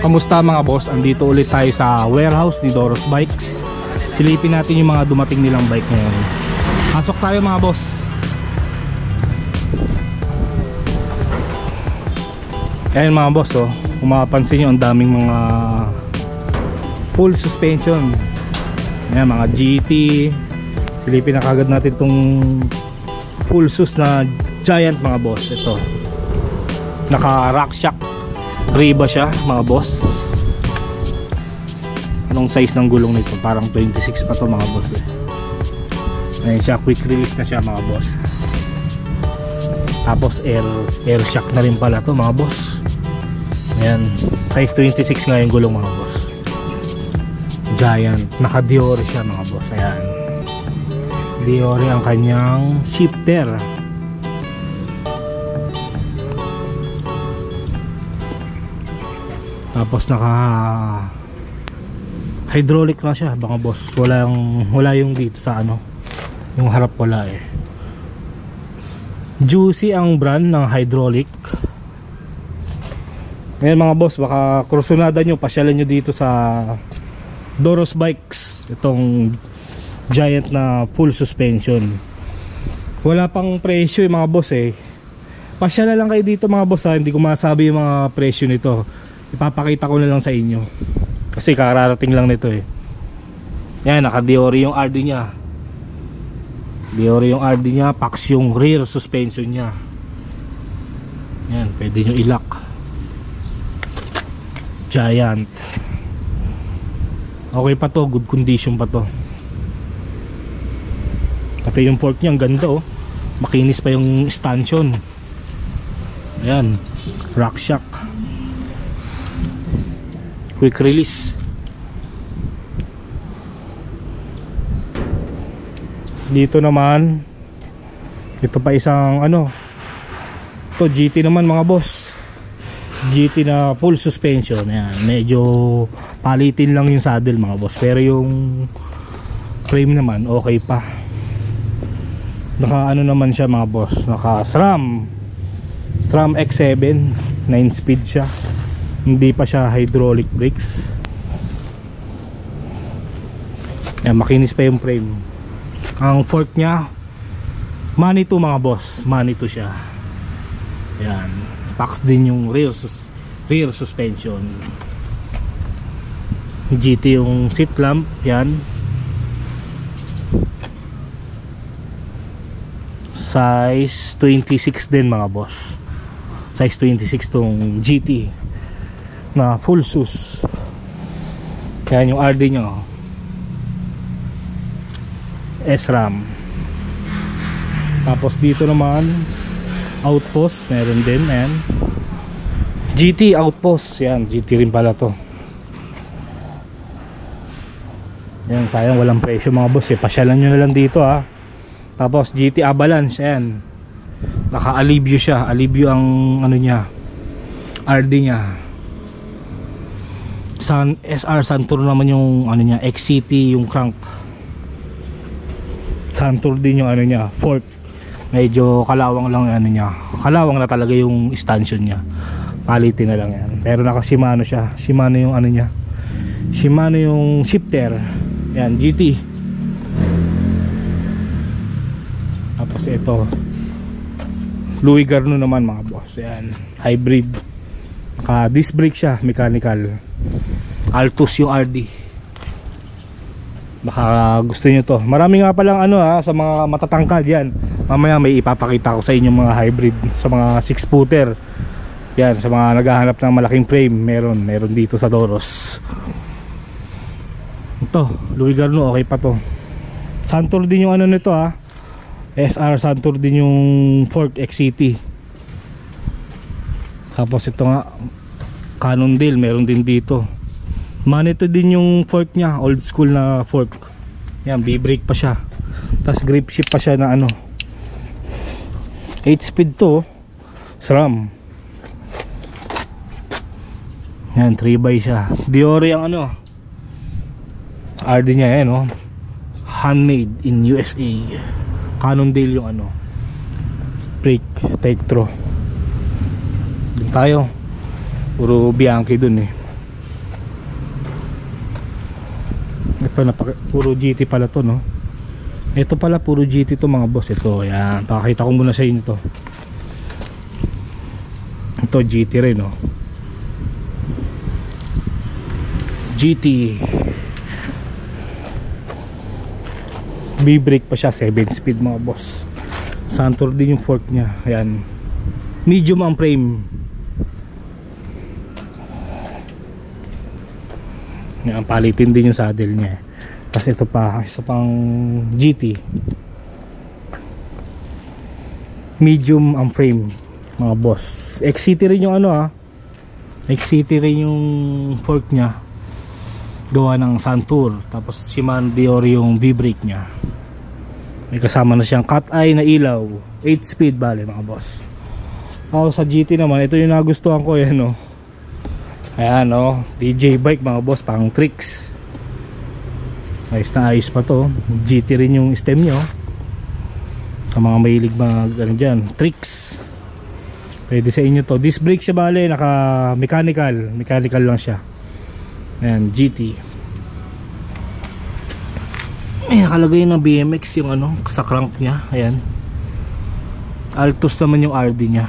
Kamusta mga boss? Andito ulit tayo sa warehouse ni Doros Bikes. Silipin natin yung mga dumating nilang bike ngayon. Pasok tayo mga boss. Ayan mga boss, oh. Kung mapapansin nyo, ang daming mga full suspension. Ayan, mga GT. Silipin na kagad natin itong full sus na Giant mga boss. Ito, naka rack shock Riba siya mga boss. Anong size ng gulong nito? Parang 26 pa to mga boss eh. Ayan siya, quick release na siya mga boss. Tapos air shock na rin pala to mga boss. Ayan, size 26 nga yung gulong mga boss. Giant, naka Diore siya mga boss. Ayan, Diore ang kanyang shifter. Tapos naka hydraulic na siya mga boss. Wala yung dito sa ano, yung harap wala eh. Juicy ang brand ng hydraulic. Ngayon mga boss, baka kursunada nyo, pasyalan nyo dito sa Doros Bikes itong Giant na full suspension. Wala pang presyo mga boss eh. Pasyalan lang kayo dito mga boss ha. Hindi ko masabi yung mga presyo nito. Ipapakita ko na lang sa inyo kasi kararating lang nito eh. Yan, naka Diore yung RD nya. Diore yung RD nya, Pax yung rear suspension nya. Yan, pwede nyo ilock. Giant. Okay pa to, good condition pa to. Pati yung fork nya, ang ganda oh. Makinis pa yung stanchion. Ayan, rack shock, quick release. Dito naman, ito pa isang ano, Ito GT naman mga boss, GT na full suspension. Ayan, medyo palitin lang yung saddle mga boss, pero yung frame naman okay pa. Naka ano naman siya mga boss, naka SRAM X7, 9 speed siya, hindi pa siya hydraulic brakes. Ayan, makinis pa yung frame. Ang fork nya Manitou mga boss, Manitou siya. Ayan, Pax din yung rear suspension. GT yung seat lamp. Yan, size 26 din mga boss, size 26 tong GT na full sus. Yan yung RD nya, SRAM. Tapos dito naman outpost, meron din. Ayan, GT outpost. Yan, GT rin pala to. Yan, sayang walang presyo mga boss eh. Pasyalan nyo na lang dito ha. Tapos GT Avalanche, ayan, naka-alivio siya. Alivio ang ano niya, RD nya. SR Santur naman yung ano niya, XCT yung crank. Santur din yung ano niya, fork. Medyo kalawang lang yung ano niya, kalawang na talaga yung stanchion niya. Palitin na lang yan. Pero naka Shimano siya. Shimano yung ano niya, Shimano yung shifter. Yan, GT. Tapos ito Louis Garno naman mga boss. Yan, hybrid, naka disc brake siya, mechanical. Altus yung RD. Baka gusto nyo to. Marami nga palang ano ha, sa mga matatangkad yan. Mamaya may ipapakita ko sa inyo mga hybrid, sa mga 6 footer. Yan, sa mga naghahanap ng malaking frame, meron dito sa Doros. Ito Louis Garno, okay pa to. Santur din yung ano nito ha, SR Santur din yung fork XCT. Tapos ito nga Cannondale, meron din dito. Manitou din yung fork nya, old school na fork. Yan, B-brake pa siya. Tapos grip shift pa siya na ano, 8 speed to, SRAM. Yan, 3x siya. Diori ang ano, RD nya yan, oh. Handmade in USA. Cannondale yung ano, brake, Tektro. Dun tayo, puro Bianchi dun eh. Ito na puro GT pala to, no. Ito pala puro GT to mga boss. Ito, yan, pakita ko muna sa inyo to. Ito GT rin, no. GT B-brake pa siya, 7 speed mga boss. Santur din yung fork nya. Ayan, medium ang frame. Yan, palitin din yung saddle nya. Tapos ito pa, isa pang GT, medium ang frame mga boss. XCT rin yung ano ha, XCT rin yung fork nya, gawa ng Santur. Tapos Shimano Diori yung V-brake nya. May kasama na siyang cut eye na ilaw, 8 speed bale mga boss. Tapos sa GT naman, ito yung nagustuhan ko yan, no. Ayan, no, DJ bike mga boss, pang tricks. Ayos na ayos pa to. GT rin yung stem nyo. Sa mga mahilig mag ano dyan, tricks, pwede sa inyo to. Disc brake siya bale, naka mechanical lang siya. Ayan, GT. May nakalagay na BMX yung ano, sa crank nya. Ayan, Altus naman yung RD nya.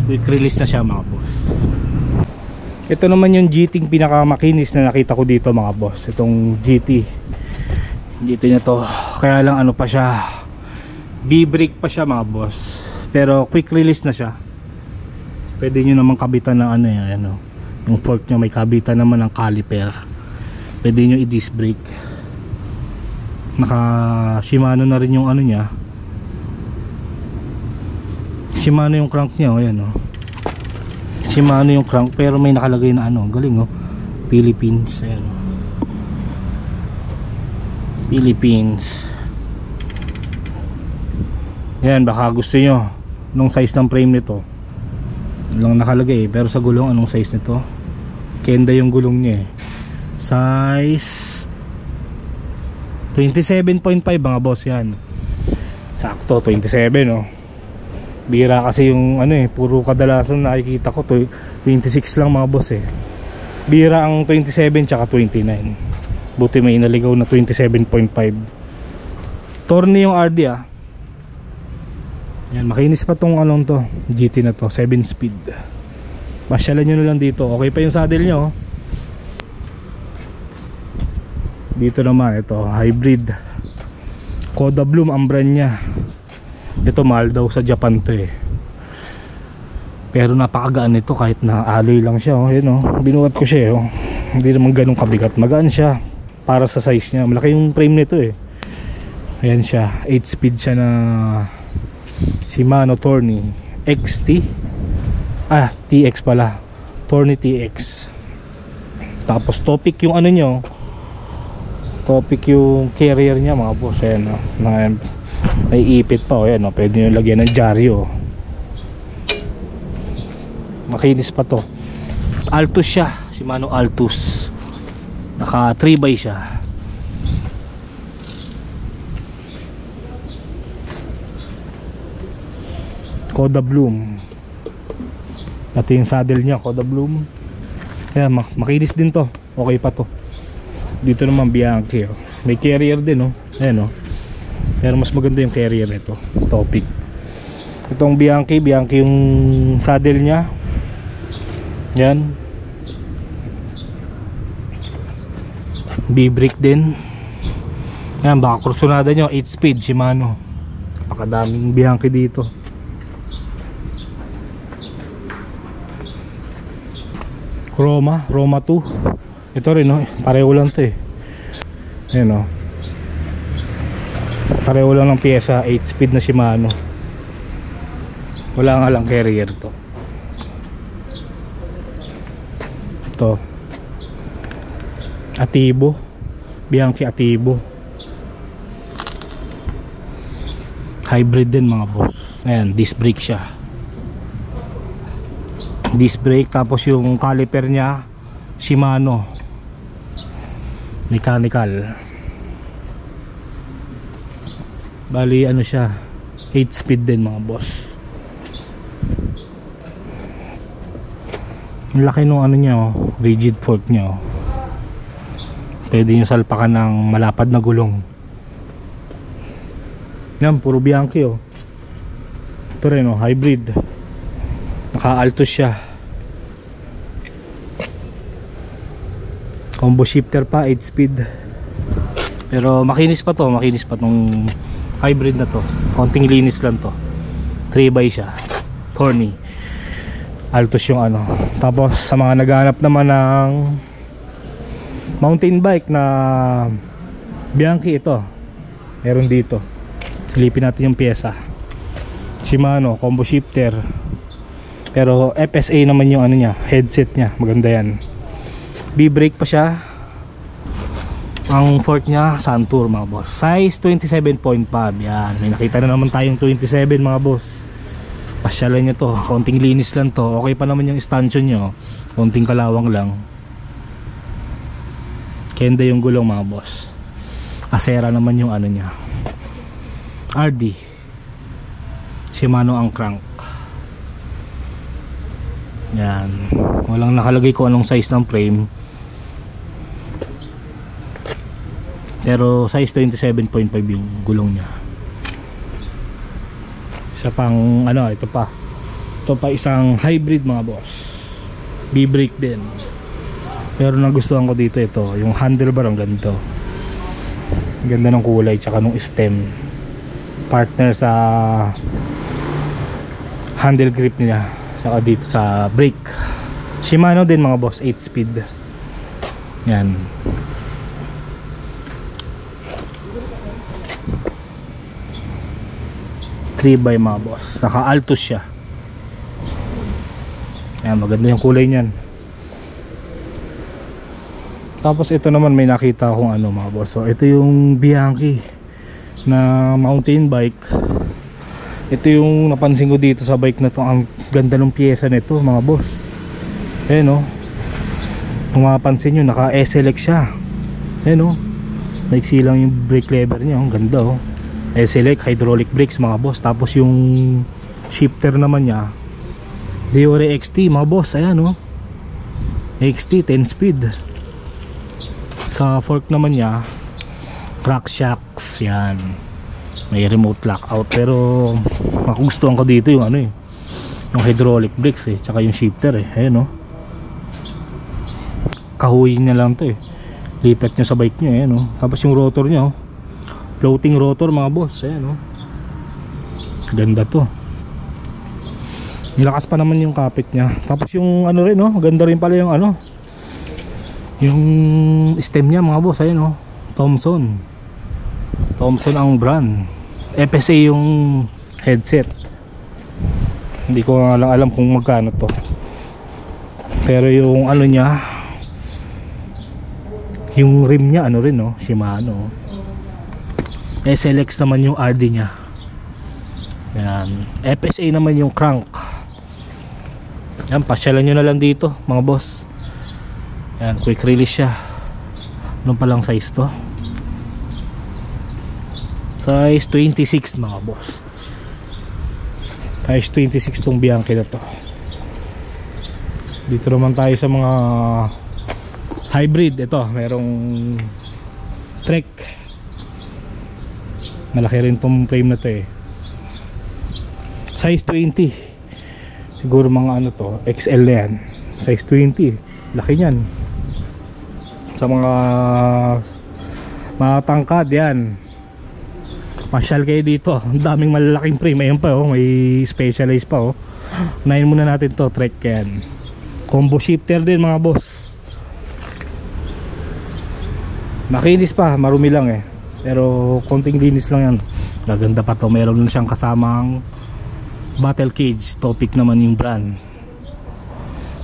Quick release na siya mga boss. Ito naman yung GT pinakamakinis na nakita ko dito mga boss. Itong GT nya to, kaya lang ano pa siya, B-brake pa siya mga boss, pero quick release na siya. Pwede nyo naman kabitan ng ano yan, ano, yung fork nya may kabitan naman ng caliper. Pwede nyo i-disc brake. Naka Shimano na rin yung ano nya, Shimano yung crank nya, oh, ayan, oh. Shimano yung crank pero may nakalagay na ano, galing, oh, Philippines, ayan, oh. Philippines. Yan, baka gusto nyo anong size ng frame nito. Lang nakalagay pero sa gulong anong size nito. Kenda yung gulong niya size 27.5 mga boss. Yan, sakto 27 no. Bira kasi yung puro kadalasan nakikita ko 26 lang mga boss Bira ang 27 tsaka 29. Buti may naligaw na 27.5. Torne yung RD Yan, makinis pa tong to GT na to, 7 speed. Pasyalan nyo na lang dito. Okay pa yung saddle nyo. Dito naman ito, hybrid Koda Bloom ang brand nya. Ito mahal daw sa Japan to pero napakagaan nito kahit na alloy lang siya Yan binuhat ko siya Hindi naman ganun kabigat, magaan siya para sa size nya. Malaki yung frame nito Ayan siya, 8 speed siya na Shimano Tourney XT TX pala, Tourney TX. Tapos Topic yung nyo, Topic yung carrier nya mga boss. Ayan naiipit pa ayan pwede nyo lagyan ng dyaryo. Makinis pa to. Altus siya, Shimano Altus, naka 3x siya. Koda Bloom. Ito yung saddle nya, Koda Bloom. Yan, makinis din to. Okay pa to. Dito naman Bianchi may carrier din Ayan pero mas maganda yung carrier nito, Topic. Itong Bianchi yung saddle nya. Yan, B-brake din. Yan, baka kursunada nyo 8 speed Shimano. Napakadaming Bianchi dito. Roma 2. Ito rin pareho lang to Ayan pareho lang ng pyesa, 8 speed na Shimano. Wala nga lang carrier to. Ito Atibo, Bianchi Atibo, hybrid din mga boss. Ayan, disc brake siya, disc brake. Tapos yung caliper nya Shimano mechanical. Bali siya 8 speed din mga boss. Laki nung nya rigid fork nya Pwede nyo salpakan ng malapad na gulong. Yan, puro Bianchi Ito rin hybrid, naka Altus siya, combo shifter pa, 8 speed. Pero makinis pa tong hybrid na to. Konting linis lang to, 3x siya, Tourney Altus yung Tapos sa mga naghahanap naman ng mountain bike na Bianchi, ito meron dito. Silipin natin yung pyesa. Shimano combo shifter, pero FSA naman yung nya, headset nya, maganda yan. B-brake pa siya. Ang fork nya Santur mga boss, size 27.5. Yan, may nakita na naman tayong 27 mga boss. Pasyalan nyo to, konting linis lang to. Okay pa naman yung stanchion nyo, konting kalawang lang. Kenda yung gulong mga boss. Acera naman yung nya, RD Shimano ang crank. Yan, walang nakalagay ko anong size ng frame, pero size 27.5 yung gulong nya. Isa pang ito pa isang hybrid mga boss, B-brake din. Pero nagustuhan ko dito yung handlebar, ang ganito, ganda ng kulay, tsaka nung stem, partner sa handle grip nila, tsaka dito sa brake. Shimano din mga boss, 8 speed. Yan, by mga boss, naka Altus siya. Yan, maganda yung kulay niyan. Tapos ito naman may nakita akong ano mga boss. So ito yung Bianchi na mountain bike. Ito yung napansin ko dito sa bike na to. Ang ganda ng pyesa nito mga boss. Ayan o. Kung mapapansin nyo, naka SLX siya. Ayan o. Naiksi lang yung brake lever niya. Ang ganda o. SLX hydraulic brakes mga boss. Tapos yung shifter naman niya Deore XT mga boss. Ayan o. XT 10 speed. Sa fork naman niya crack shocks. Yan. May remote lockout. Pero makugustuhan ko dito yung ano eh, yung hydraulic brakes eh, tsaka yung shifter eh. Ayan o. Kahuyin niya lang to eh. Lipat niya sa bike niya. Ayan o. Tapos yung rotor niya o, floating rotor mga boss. Ayan o. Ganda to. Nilakas pa naman yung kapit niya. Tapos yung ano rin o, ganda rin pala yung ano, yung stem niya mga boss. Ayan o. Thomson ang brand. FSA yung headset. Hindi ko nga lang alam kung magkano to. Pero yung ano niya, yung rim niya ano rin no, Shimano. SLX naman yung RD niya. Yan. FSA naman yung crank. Yan, pasyalan nyo na lang dito mga boss. Yan, quick release siya. Anong palang size to? Size 26 mga boss. Size 26 tong Bianchi na to. Dito naman tayo sa mga hybrid. Ito, merong Trek. Malaki rin tong frame na to eh. Size 20. Siguro mga ano to, XL na yan. Size 20. Laki niyan. Sa mga tangkad yan, masyal kayo dito. Ang daming malalaking frame. Ayan pa oh, may specialized pa oh. Unahin muna natin to, Trek yan. Combo shifter din mga boss. Makinis pa, marumi lang eh. Pero konting linis lang yan. Gaganda pa to. Meron siyang kasamang battle cage. Topic naman yung brand.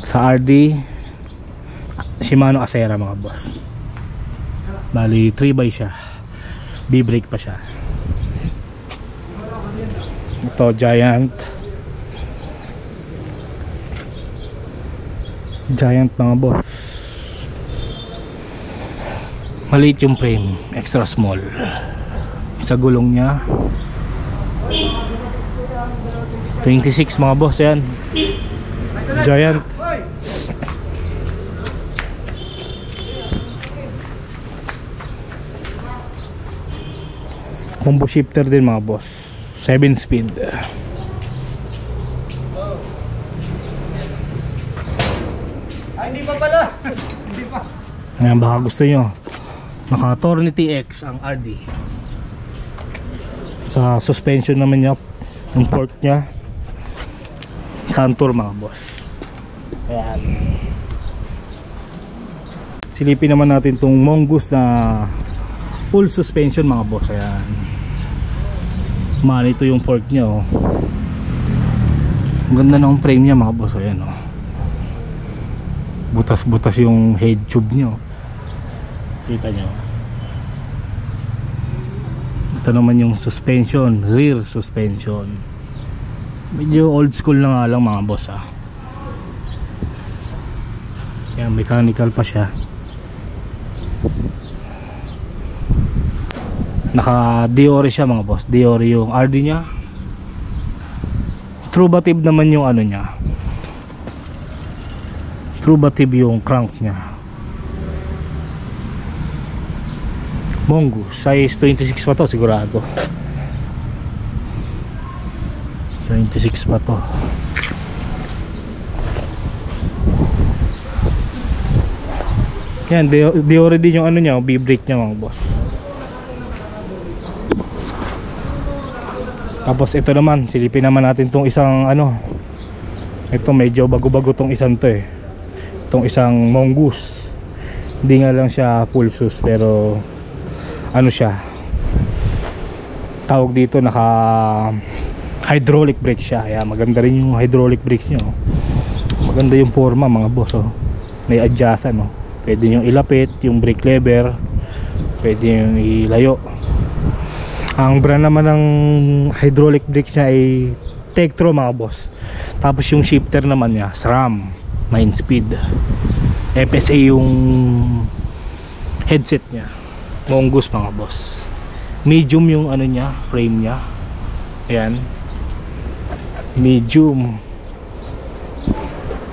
Sa RD Shimano Acera mga boss. Bali 3x siya. B-brake pa siya. Ito Giant mga boss. Maliit yung frame, extra small. Sa gulong niya 26 mga boss yan. Giant. Combo shifter din mga boss. 7 speed. Hindi pa pala. Hindi pa. Ayan, baka gusto nyo. Naka Tornity X ang RD. Sa suspension naman niya, yung fork niya Santur mga boss. Ayan. Silipin naman natin tong Mongoose na full suspension mga boss. Ayan. Ito yung fork niya oh. Ang ganda ng frame niya mga boss. Ayan oh. Butas-butas yung head tube niya oh. Kita nyo. Ito naman yung suspension, rear suspension. Medyo old school na nga lang mga boss ah. Yan, mechanical pa siya. Naka Deore siya mga boss. Deore yung RD nya. Trubative naman yung ano nya. Trubative yung crank nya. Mongoose size 26 pa to sigurado. 26 pa to. Yan, Deore din yung ano nya, B-brake nya mga boss. Tapos ito naman, silipin naman natin tong isang ano. Ito medyo bago-bago tong isang to eh. Itong isang Mongoose. Hindi nga lang siya full sus pero ano siya, tawag dito, naka hydraulic brake siya. Kaya maganda rin yung hydraulic brakes niya oh. Maganda yung forma mga boss oh. May adjustan oh. Pwede nyo ilapit yung brake lever, pwede nyo ilayo. Ang brand naman ng hydraulic brake nya ay Tektro mga boss. Tapos yung shifter naman nya SRAM 9-speed. FSA yung headset nya, Mongoose mga boss. Medium yung ano nya, frame nya. Ayan, medium.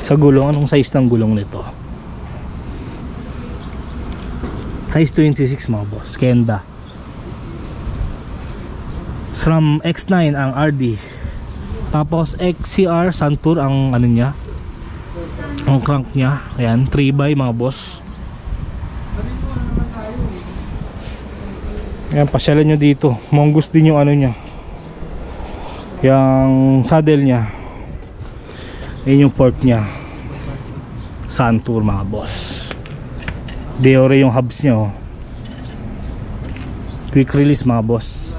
Sa gulong, anong size ng gulong nito? Size 26 mga boss, Kenda. SRAM X9 ang RD. Tapos XCR Santur ang ano nya, ang crank nya. Ayan, 3x mga boss. Ayan, pasyalan nyo dito. Mongoose din yung ano nya, yung saddle nya. Ayan yung port nya, Santur mga boss. Deore yung hubs nya, oh. Quick release mga boss.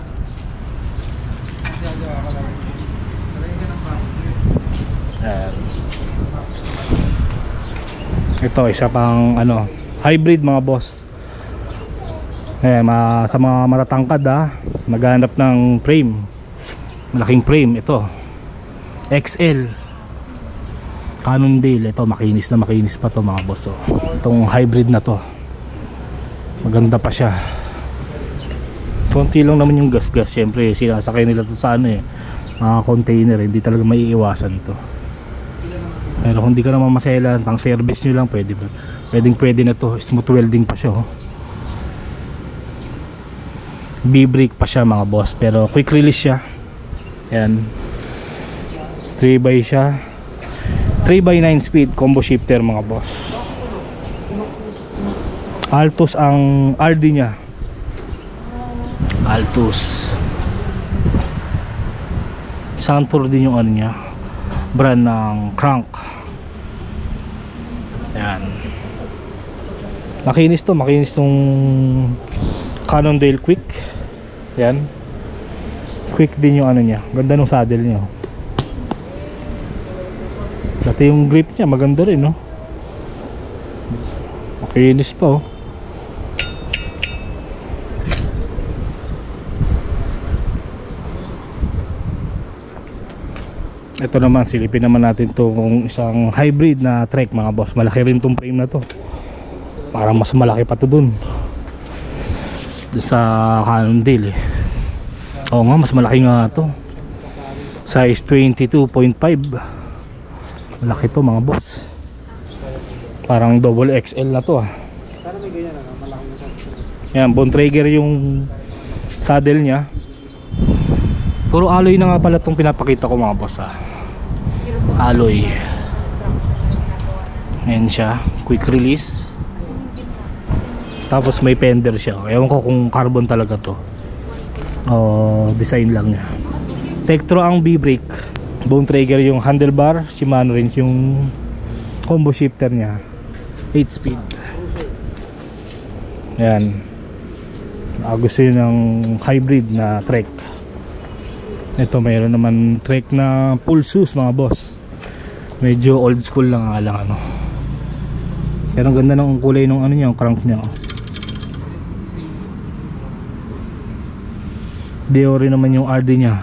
Ayan. Ito isa pang ano, hybrid mga boss. Ayan, sa mga matatangkad naghahanap ng frame, malaking frame, ito XL Cannondale. Ito makinis na makinis pa to mga boss, oh. Itong hybrid na to, maganda pa siya. Konti lang naman yung gas-gas, syempre sinasakay nila to sa ano mga container, hindi talaga maiiwasan to. Pero kung di ka naman maselan, pang service nyo lang, pwede na to. Smooth welding pa siya, oh. B-brake pa siya mga boss, pero quick release siya. Ayan, 3x siya, 3x9 speed combo shifter mga boss. Altus ang RD nya, Altus. Santur din yung ano nya, brand ng crank. Ayan, makinis to, makinis tong Cannondale Quick. Ayan, quick din yung ano nya, ganda ng saddle nya. Dati yung grip nya maganda rin, no? Makinis pa, oh. Ito naman, silipin naman natin itong isang hybrid na trek mga boss. Malaki rin itong frame na to, parang mas malaki pa to dun sa Cannondale, oo nga, mas malaki nga to. Size 22.5, malaki to mga boss. Parang double XL na to, Yan, Bontrager yung saddle nya. Puro alloy na nga pala itong pinapakita ko mga boss, alloy. Ayan siya, quick release. Tapos may fender siya. Ewan ko kung carbon talaga to o design lang niya. Tektro ang B-brake. Bontrager yung handlebar. Shimano rin yung combo shifter niya, 8 speed. Ayan, gusto yun ng hybrid na trek. Ito mayroon naman trek na full sus mga boss. Medyo old school lang ano. Pero ang ganda ng kulay ng ano niya, yung crank niya, Deore naman yung RD nya,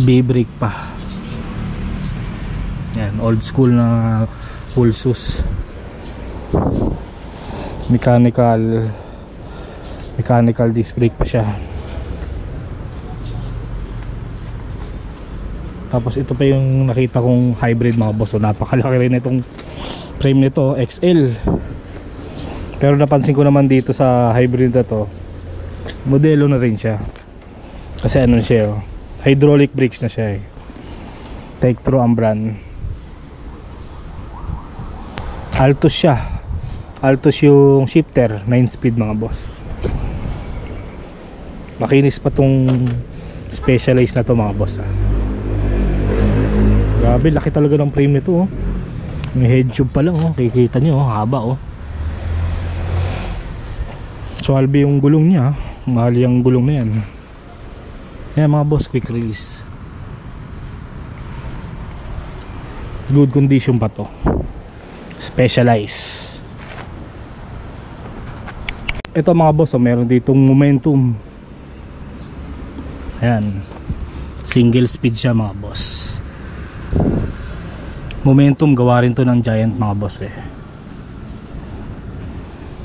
B-brake pa. Yan, old school na full sus. Mechanical disc brake pa siya. Tapos ito pa yung nakita kong hybrid mga boss, napakalaki rin itong frame nito, XL. Pero napansin ko naman dito sa hybrid na to, modelo na rin siya. Kasi ano siya, hydraulic brakes na siya, Tektro ang brand. Altus siya. Altus yung shifter, 9 speed mga boss. Makinis pa tong specialized na to mga boss, Grabe, laki talaga ng frame nito, May head tube pa lang, kikita nyo, haba, Swalbe yung gulong niya, mahal yung gulong na yan. Ayan mga boss, quick release. Good condition pa to. Specialized. Ito mga boss, meron ditong Momentum. Ayan, single speed siya mga boss. Momentum, gawa rin to ng Giant mga boss eh.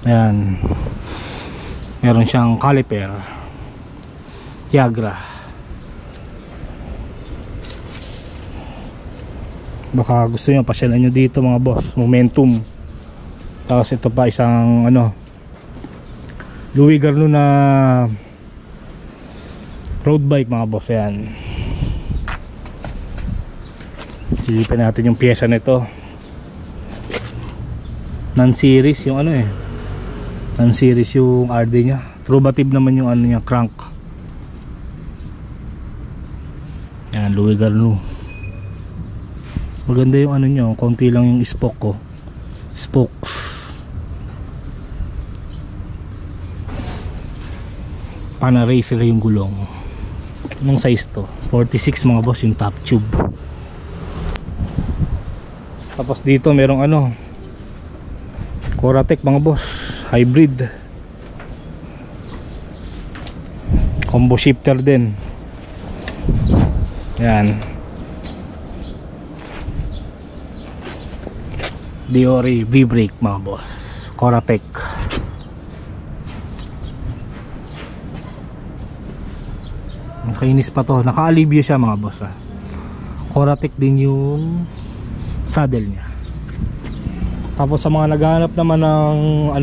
Ayan, meron siyang caliper Tiagra. Baka gusto nyo pasyalan nyo dito mga boss. Momentum. Tapos ito pa isang Louis Garneau na road bike mga boss. Ayan, silipin natin yung pyesa nito. Non-series yung non-series yung RD nya. Trubative naman yung niya, crank. Ayan, Louis Garneau. Maganda yung nyo, konti lang yung spoke pana racer yung gulong. Anong size to? 46 mga boss yung top tube. Tapos dito merong Coratec mga boss, hybrid combo shifter din. Yan, Diori V-brake mga boss, Coratec. Nakainis pa to, naka-alibyo siya mga boss Coratec din yung saddle nya. Tapos sa mga naghahanap naman ng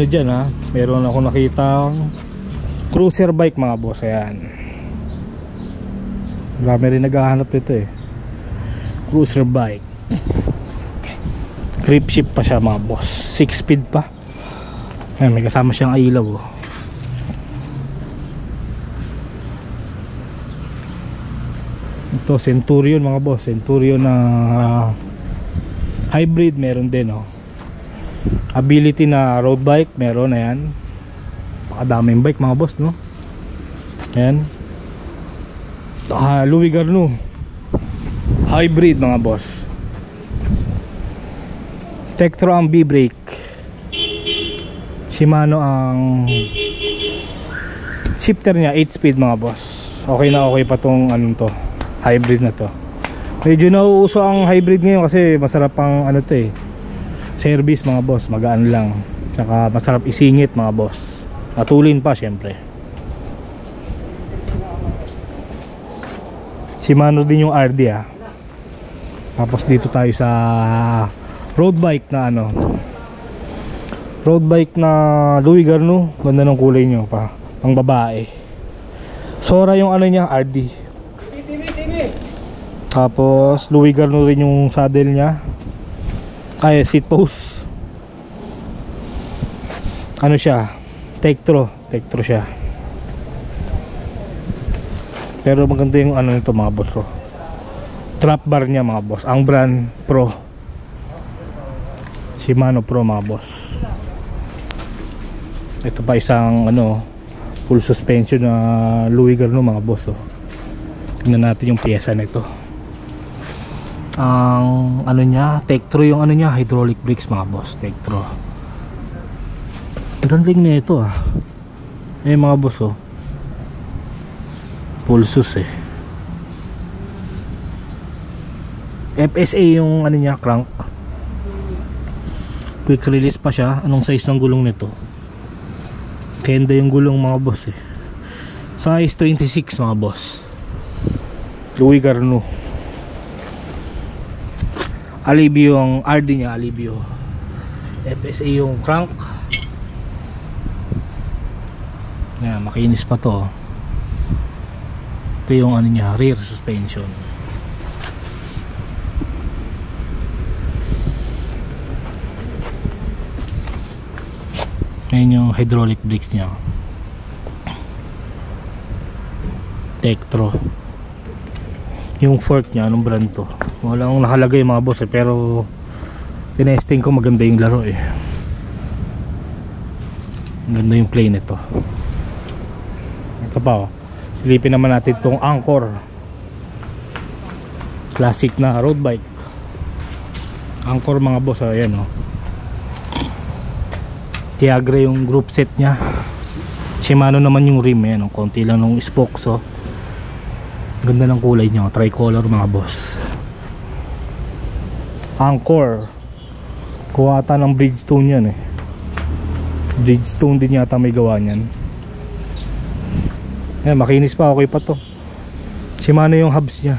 dyan meron ako nakitang cruiser bike mga boss. Ayan, marami rin naghahanap nito cruiser bike. Grip shift pa siya mga boss, 6 speed pa. Ayan, may kasama siyang ilaw Ito Centurion mga boss, Centurion na hybrid meron din Ability na road bike meron. Ayan, pakadaming bike mga boss Ayan, Louis Garneau hybrid mga boss. Tektro ang B-brake, Shimano ang shifter nya, 8 speed mga boss. Okay na okay pa tong hybrid na to. Medyo nauuso ang hybrid ngayon kasi masarap ang service mga boss, magaan lang, tsaka masarap isingit mga boss, matulin pa syempre. Shimano din yung RD Tapos dito tayo sa road bike na road bike na Louis Garneau. Ganda ng kulay nyo pa, pang babae. Sora yung nya, RD. Tapos Louis Garneau rin yung saddle nya, seat post. Siya, Tektro siya. Pero maganda yung nito mga boss trap bar nya mga boss, ang brand Pro, Shimano Pro mga boss. Ito pa isang full suspension na Louis Garneau mga boss tingnan natin yung pyesa nito. Ang nya, Tektro yung hydraulic brakes mga boss, Tektro. Ganding na ito mga boss full sus FSA yung nya, crank. Quick release pa siya. Anong size ng gulong nito? Kenda yung gulong mga boss size 26 mga boss. Louis Garneau. Alibio ang RD nya, Alibio. FSA yung crank. Yan, makinis pa to. Ito yung nya, rear suspension. Ayan yung hydraulic brakes nya, Tektro. Yung fork nya, anong brand to? Wala akong nakalagay mga boss pero tinesting ko, maganda yung laro maganda yung play nito. Ito pa silipin naman natin itong Angkor, classic na road bike. Angkor mga boss, ayan Tiagra yung group set nya. Shimano naman yung rim, yan, konti lang ng spokes. So ganda ng kulay niya, tricolor mga boss. Anchor, kuwata ng Bridgestone yan eh. Bridgestone din yata may gawa niyan. Ayan, makinis pa, okay pa to. Shimano yung hubs nya.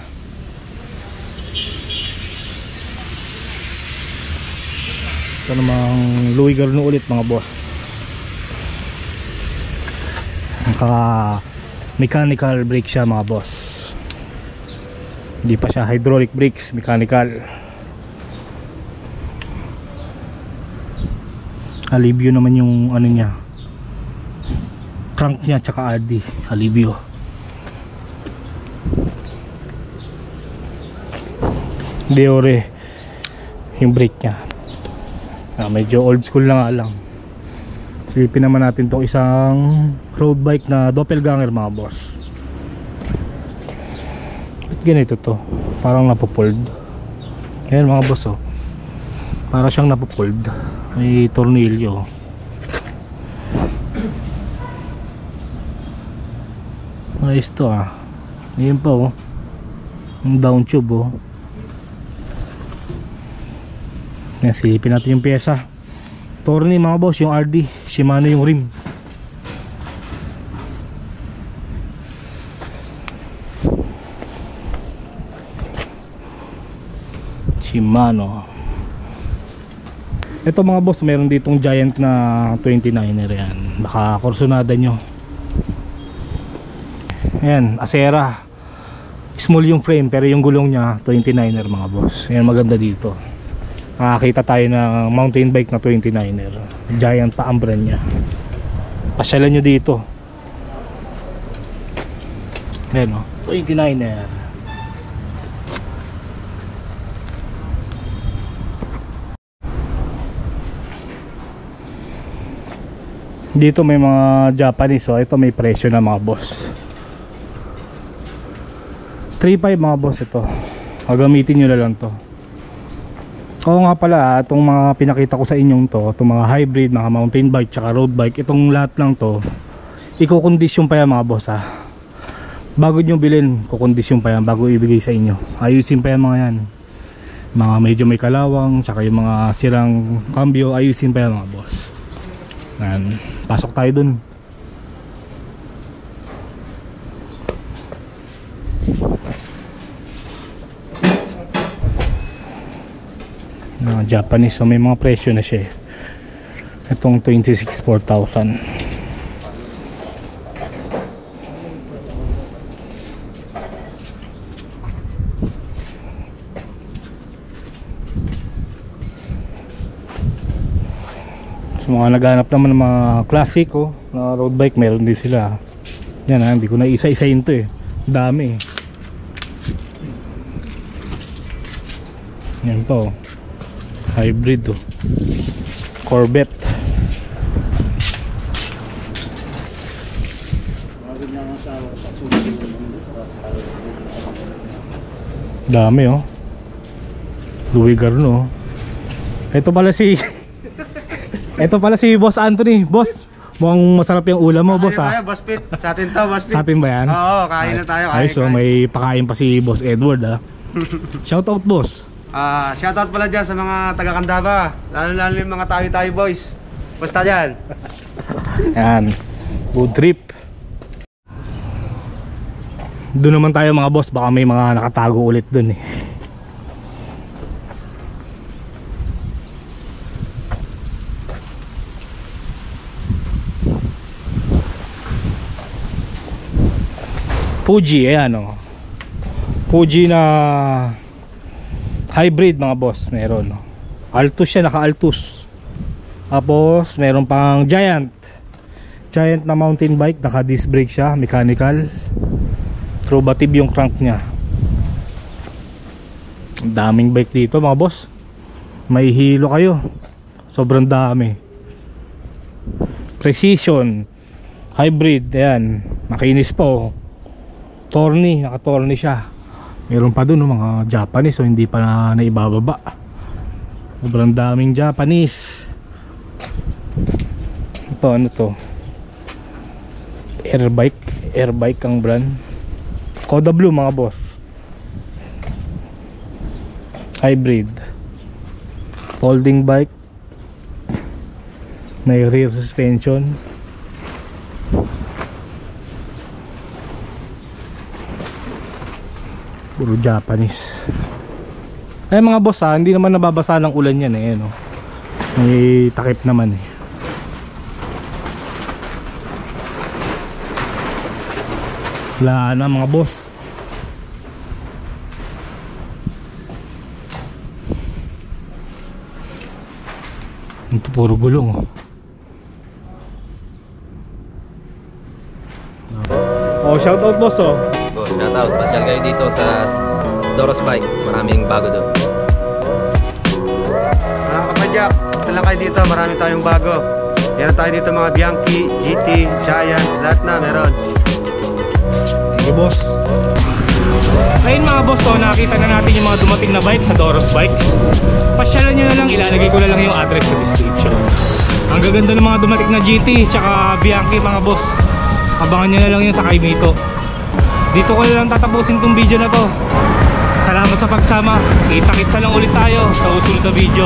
Ito namang Louis Garno ulit mga boss. Naka mechanical brake siya mga boss. Hindi pa siya hydraulic brakes, mechanical. Alivio naman yung ano niya, crank niya, tsaka RD Alivio. Deore yung brake niya. Medyo old school na nga lang. Silipin naman natin tong isang road bike na doppelganger mga boss. Ba't ganito to? Parang napopold. Ayan mga boss oh, para siyang napopold. May tornilyo. Ayos to ah. Ayan pa oh, yung down tube oh. Yan, silipin natin yung pyesa. Torni mga boss, yung RD Shimano yung rim. Shimano. Ito mga boss, meron ditong giant na 29er yan. Baka kursunada nyo. Ayan, Acera. Small yung frame pero yung gulong nya 29er mga boss. Ayan, maganda dito. Nakakita tayo ng mountain bike na 29er. Giant pa ang brand nya. Pasyalan nyo dito. Ayan o, 29er. Dito may mga Japanese, so ito may presyo na mga boss. 3.5 mga boss ito. Gagamitin nyo na lang to. Oo nga pala, itong mga pinakita ko sa inyong to, itong mga hybrid, mga mountain bike, tsaka road bike, itong lahat lang to, i-kondisyon pa yan mga boss ha. Bago nyo bilhin, kukondisyon pa yan bago ibigay sa inyo. Ayusin pa yan mga yan. Mga medyo may kalawang, tsaka yung mga sirang cambio, ayusin pa yan mga boss. Yan. Pasok tayo dun. Japanese, so may mga presyo na siya. Itong 26 4,000. So mga naghanap naman ng mga classic na road bike, meron din sila. Yan ha, hindi ko na isa-isahin to eh. Dami eh. Yan pa hybrid Corvette. Dami Louis Garno. Ito pala si ito pala si Boss Anthony. Boss, mukhang masarap yung ulam mo, boss ha. Boss Pit. Sa atin to, Boss Pit. Sa atin ba yan? Oo, kain na tayo. Ay, so may pakain pa si Boss Edward ha. Shout out boss. Shoutout pala dyan sa mga taga Candaba. Lalo yung mga tayo-tayo boys. Basta dyan. Yan, good trip. Doon naman tayo mga boss, baka may mga nakatago ulit doon eh. Fuji, ayan Fuji na hybrid mga boss, meron Altus siya, naka Altus. Tapos meron pang Giant na mountain bike, naka disc brake siya, mechanical. Trobative yung crank nya. Ang daming bike dito mga boss. May hilo kayo. Sobrang dami. Precision hybrid, ayan, makinis po. Torni, naka torni siya. Meron pa dun mga Japanese, so hindi pa naibababa. Sobrang daming Japanese. Ito ano to? Airbike ang brand. Koda Blue mga boss. Hybrid. Folding bike. May rear suspension. Puro Japanese. Eh mga boss hindi naman nababasa ng ulan yan eh, no? May takip naman eh. Wala na mga boss. Ito puro gulong oh. Oh, shout out boss oh. Oh, shout out. Pasyal kayo dito sa Doros Bike. Maraming bago doon. Mga kapadyak, ito lang kayo dito, marami tayong bago. Meron tayo dito mga Bianchi, GT, Giant, lahat na meron. Thank you boss. Ayun mga boss oh, nakita na natin yung mga dumating na bike sa Doros Bikes. Pasyalan nyo na lang, ilalagay ko na lang yung address sa description. Ang gaganda ng mga dumating na GT tsaka Bianchi mga boss. Abangan nyo na lang yun sa Kaimito. Dito ko na lang tatapusin tong video na to. Salamat sa pagsama. Kita-kitsa lang ulit tayo sa usunod na video.